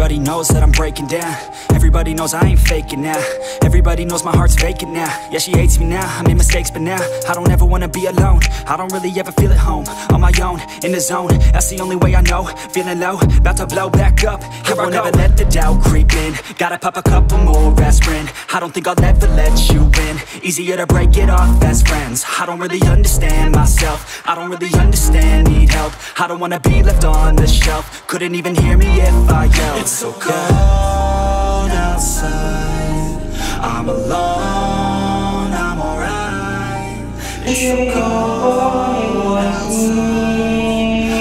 Everybody knows that I'm breaking down. Everybody knows I ain't faking now. Everybody knows my heart's vacant now. Yeah, she hates me now, I made mistakes, but now I don't ever wanna be alone. I don't really ever feel at home. On my own, in the zone, that's the only way I know. Feeling low, about to blow back up. Here I won't ever let the doubt creep in. Gotta pop a couple more aspirin. I don't think I'll ever let you in. Easier to break it off as friends. I don't really understand myself. I don't really understand, need help. I don't wanna be left on the shelf. Couldn't even hear me if I yelled. It's so cold outside, I'm alone, I'm alright. It's so cold outside,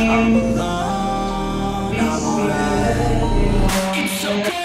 I'm alone, I'm alright. It's so cold.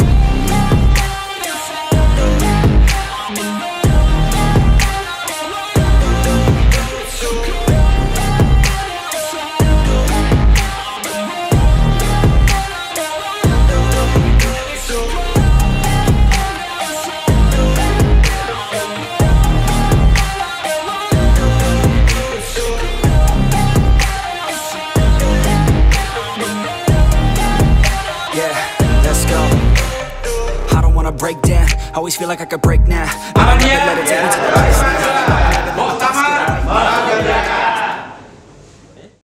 Break down, always feel like I could break now. I don't ever let it take me to the place now.